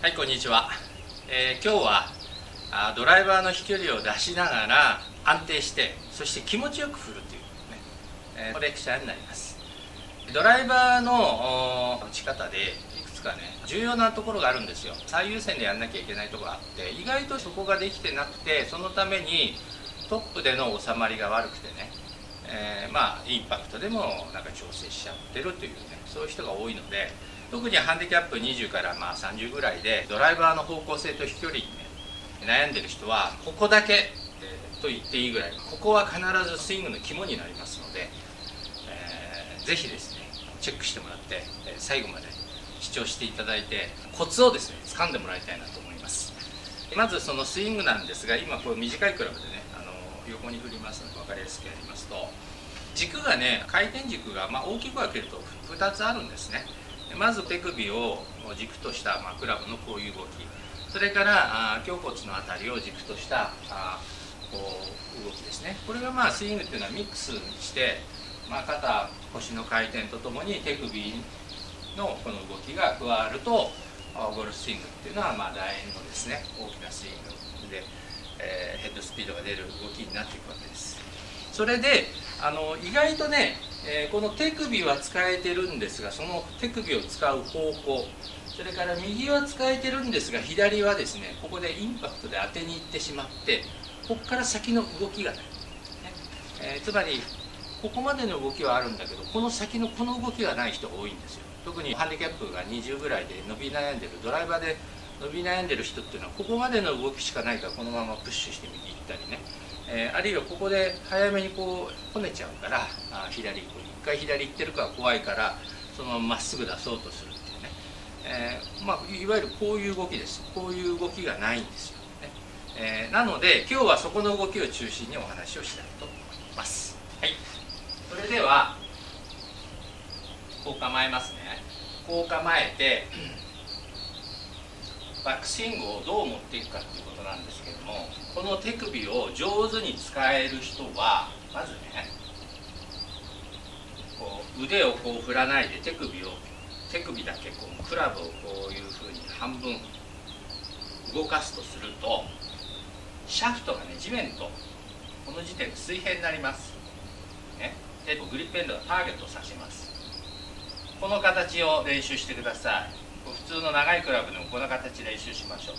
はい、こんにちは。今日はドライバーの飛距離を出しながら安定して、そして気持ちよく振るというね、レクチャーになります。ドライバーの打ち方でいくつかね、重要なところがあるんですよ。最優先でやんなきゃいけないところがあって、意外とそこができてなくて、そのためにトップでの収まりが悪くてね、インパクトでもなんか調整しちゃってるというね、そういう人が多いので、特にハンディキャップ20から30ぐらいでドライバーの方向性と飛距離に、ね、悩んでる人はここだけ、と言っていいぐらい、ここは必ずスイングの肝になりますので、ぜひですねチェックしてもらって、最後まで視聴していただいてコツをですね掴んでもらいたいなと思います。まずそのスイングなんですが、今こう短いクラブでね横に振りますので分かりやすくやりますと、軸がね、回転軸が大きく分けると2つあるんですね。まず手首を軸としたクラブのこういう動き、それから胸骨のあたりを軸としたこう動きですね。これがスイングっていうのはミックスして、肩腰の回転とともに手首のこの動きが加わるとゴルフスイングっていうのは楕円のですね大きなスイングで、ヘッドスピードが出る動きになっていくわけです。それで意外とね、この手首は使えてるんですが、その手首を使う方向、それから右は使えてるんですが、左はですねここでインパクトで当てにいってしまって、ここから先の動きがない、つまりここまでの動きはあるんだけど、この先のこの動きがない人が多いんですよ。特にハンディキャップが20ぐらいで伸び悩んでる、ドライバーで伸び悩んでる人っていうのは、ここまでの動きしかないからこのままプッシュして右行ったりね、あるいはここで早めにこうこねちゃうから、左一回左行ってるから怖いからそのまままっすぐ出そうとするっていうね、いわゆるこういう動きです。こういう動きがないんですよね。なので今日はそこの動きを中心にお話をしたいと思います。はい、それではこう構えますね。こう構えてバックスイングをどう持っていくかということなんですけども、この手首を上手に使える人はまずね、こう腕をこう振らないで手首だけこうクラブをこういうふうに半分動かすとすると、シャフトがね地面とこの時点で水平になります、ね、でグリップエンドがターゲットを指します。この形を練習してください。普通の長いクラブでもこんな形で練習しましょう。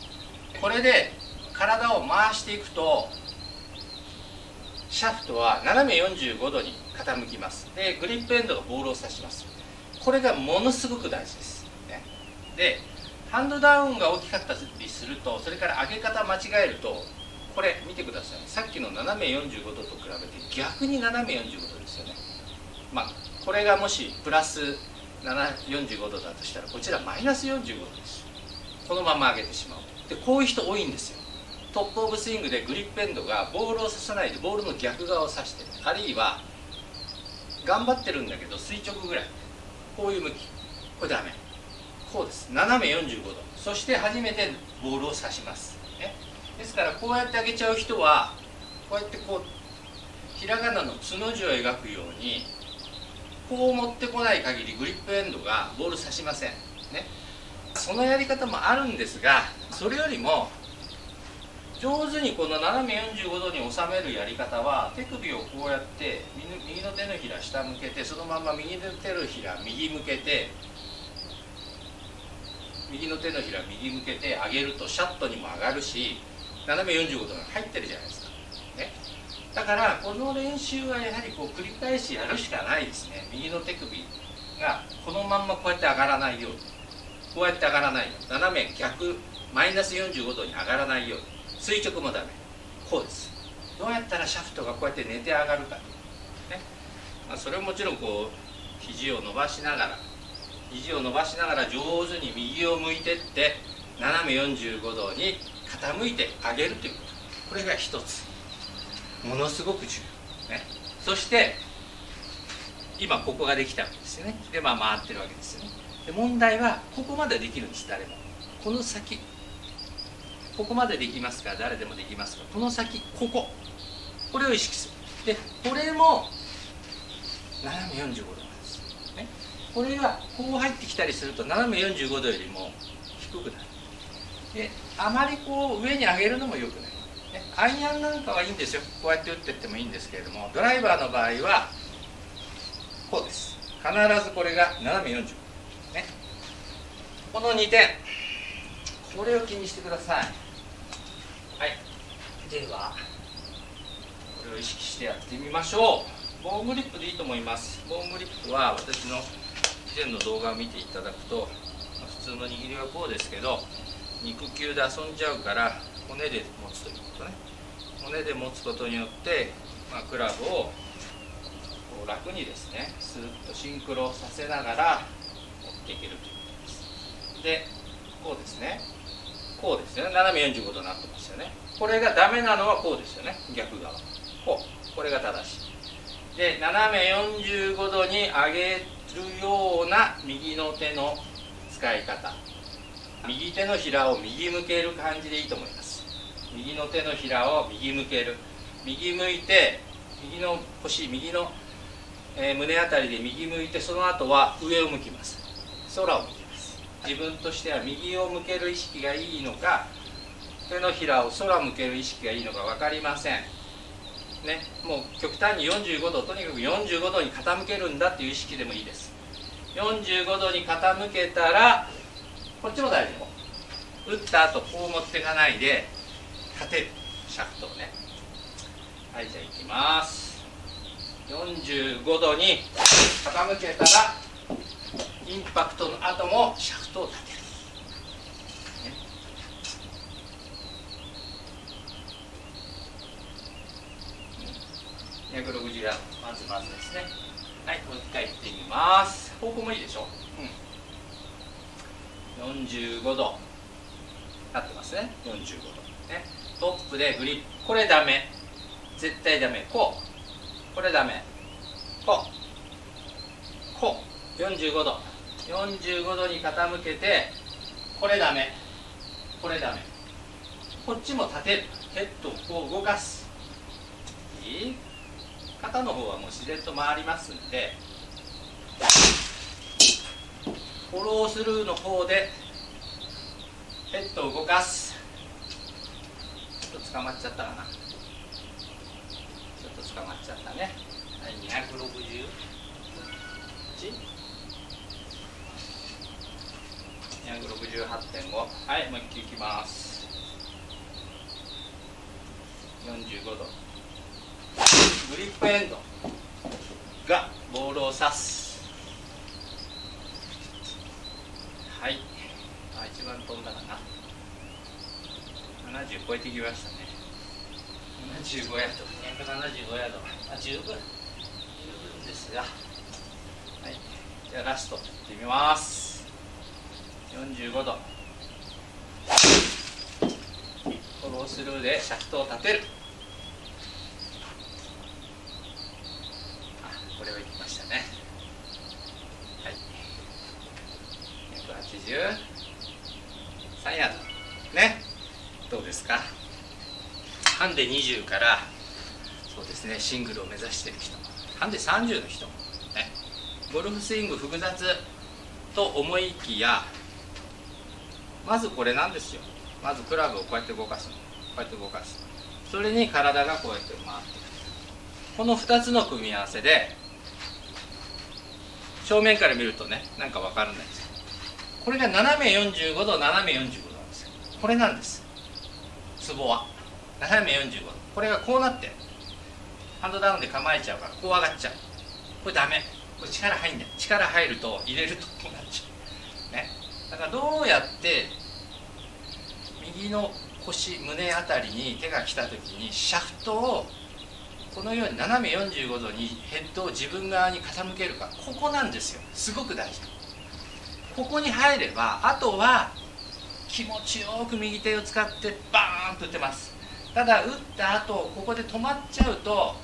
これで体を回していくとシャフトは斜め45度に傾きます。でグリップエンドがボールを指します。これがものすごく大事です、ね、でハンドダウンが大きかったりすると、それから上げ方間違えると、これ見てください。さっきの斜め45度と比べて逆に斜め45度ですよね。これがもしプラス45度だとしたら、こちらマイナス45度です。このまま上げてしまう。でこういう人多いんですよ。トップオブスイングでグリップエンドがボールを刺さないでボールの逆側を刺してる、あるいは頑張ってるんだけど垂直ぐらい、こういう向き、これダメ。こうです。斜め45度、そして初めてボールを刺します、ね、ですからこうやって上げちゃう人はこうやってこうひらがなのつの字を描くようにこう持ってこない限りグリップエンドがボール刺しません、ね、そのやり方もあるんですが、それよりも上手にこの斜め45度に収めるやり方は、手首をこうやって右の手のひら下向けて、そのまま右の手のひら右向けて、右の手のひら右向けて上げるとシャットにも上がるし、斜め45度が入ってるじゃないですか、ね、だからこの練習はやはりこう繰り返しやるしかないですね。右の手首がこのまんまこうやって上がらないように、こうやって上がらないように、斜め逆マイナス45度に上がらないように、垂直もダメ、こうです。どうやったらシャフトがこうやって寝て上がるか、ね、それをもちろんこう肘を伸ばしながら上手に右を向いてって斜め45度に傾いて上げるということ、これが一つものすごく重要、ね、そして今ここができたわけですよね。で回ってるわけですよね。で問題はここまでできるんです。誰もこの先、ここまでできますから、誰でもできますから、この先これを意識する。でこれも斜め45度なんです、ね、これがこう入ってきたりすると斜め45度よりも低くなる。であまりこう上に上げるのもよくない、ね、アイアンなんかはいいんですよ。こうやって打っていってもいいんですけれども、ドライバーの場合はこうです。必ずこれが斜め45、ね、この2点、これを気にしてください。はい、ではこれを意識してやってみましょう。ボーングリップでいいと思います。ボーングリップは私の以前の動画を見ていただくと、普通の握りはこうですけど、肉球で遊んじゃうから骨で持つということね。骨で持つことによって、クラブをこう楽にですね、スーッとシンクロさせながら持っていけるということです。でこうですね、こうですよね。斜め45度になってますよね。これがダメなのはこうですよね。逆側これが正しい。で斜め45度に上げるような右の手の使い方、右手のひらを右向ける感じでいいと思います。右の手のひらを右向ける、右向いて、右の腰、右の、胸あたりで右向いて、その後は上を向きます。空を向きます。自分としては右を向ける意識がいいのか、手のひらを空向ける意識がいいのか分かりませんね。もう極端に45度、とにかく45度に傾けるんだっていう意識でもいいです。45度に傾けたらこっちも大丈夫。打った後こう持っていかないで立てる、シャフトをね。はい、じゃあいきます。45度に傾けたらインパクトの後もシャフトを立てる、ね、260ヤード、まずですね。はい、もう一回いってみます。方向もいいでしょ、45度なってますね。45度ね。トップでグリップ、これダメ、絶対ダメ。これダメ、こう45度に傾けて、これダメ、これダメ。こっちも立てる、ヘッドをこう動かす。いい？肩の方はもう自然と回りますんで、フォロースルーの方でヘッドを動かす。ちょっと捕まっちゃったかな。ちょっと捕まっちゃったね。はい、260 268.5。 はい、もう一球いきます。45度、グリップエンドがボールを刺す。はい、一番飛んだかな。70超えてきましたね。75ヤード、275ヤード、十分ですが、はい、じゃあラストいってみます。45度、フォロースルーでシャフトを立てる。これはいきましたね。はい、183ヤードね。どうですか。ハンデ20から、そうですね、シングルを目指している人、ハンデ30の人もね、ゴルフスイング複雑と思いきや、まずこれなんですよ。まずクラブをこうやって動かすの、こうやって動かす。それに体がこうやって回っていく。この2つの組み合わせで、正面から見るとね、なんか分からないです。これが斜め45度、斜め45度なんですよ。これなんです、ツボは。斜め45度、これがこうなってハンドダウンで構えちゃうから、こう上がっちゃう。これダメ。これ力入んない。力入ると、入れるとこうなっちゃうね。だからどうやって右の腰、胸あたりに手が来た時にシャフトをこのように斜め45度にヘッドを自分側に傾けるか、ここなんですよ。すごく大事。ここに入れば、あとは気持ちよく右手を使ってバーンと打てます。ただ打った後ここで止まっちゃうと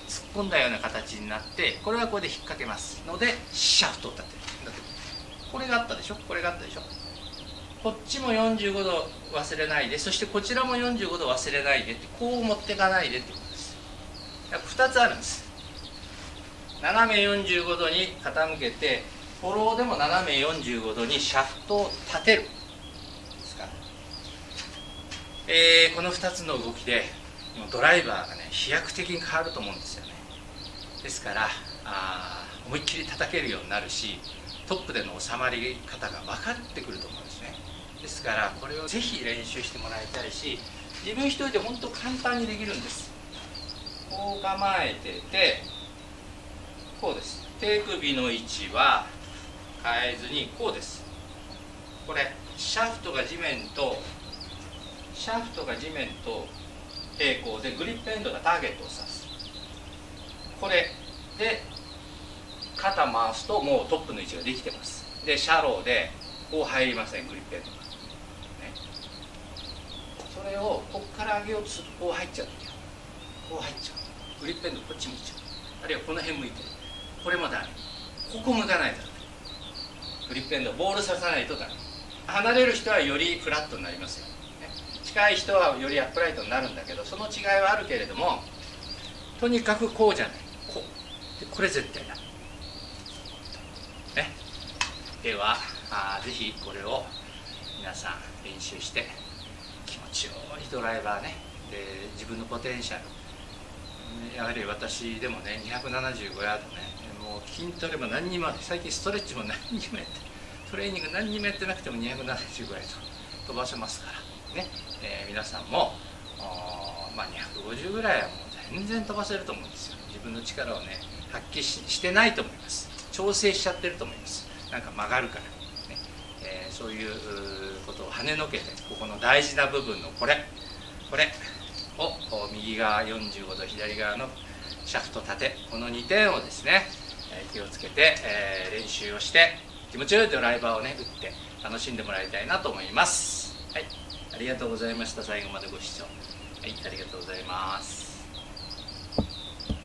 突っ込んだような形になって、これはこれで引っ掛けますので、シャフトを立てる。これがあったでしょ、これがあったでしょ。こっちも45度忘れないで、そしてこちらも45度忘れないでって、こう持っていかないでってことです。2つあるんです。斜め45度に傾けて、フォローでも斜め45度にシャフトを立てる。この2つの動きでもうドライバーがね飛躍的に変わると思うんですよね。ですから思いっきり叩けるようになるし、トップでの収まり方が分かってくると思うんですね。ですからこれをぜひ練習してもらいたいし、自分一人で本当簡単にできるんです。こう構えてて、こうです。手首の位置は変えずにこうです。これシャフトが地面と平行で、グリップエンドがターゲットを指す。これで肩回すともうトップの位置ができてます。でシャローでこう入りません、グリップエンドが、ね、それをここから上げようとするとこう入っちゃう時はこう入っちゃう、グリップエンドこっち向いちゃう、あるいはこの辺向いてる、これもダメ、ここ向かないとダメ、グリップエンドボール刺さないとダメ。離れる人はよりフラットになりますよ、ね、近い人はよりアップライトになるんだけど、その違いはあるけれども、とにかくこうじゃない、こうで、これ絶対だね。ではぜひこれを皆さん練習して気持ちよいドライバーね、で自分のポテンシャル、やはり私でもね275ヤードね、もう筋トレも何にも、最近ストレッチも何にもやって、トレーニング何にもやってなくても275ヤード飛ばせますからね。皆さんも250ぐらいはもう全然飛ばせると思うんですよ。自分の力をね発揮してないと思います。調整しちゃってると思います。なんか曲がるから、ねそういうことを跳ねのけて、ここの大事な部分のこれを右側45度、左側のシャフト縦、この2点をですね気をつけて練習をして気持ちよいドライバーをね打って楽しんでもらいたいなと思います。はい、ありがとうございました。最後までご視聴、はい、ありがとうございます。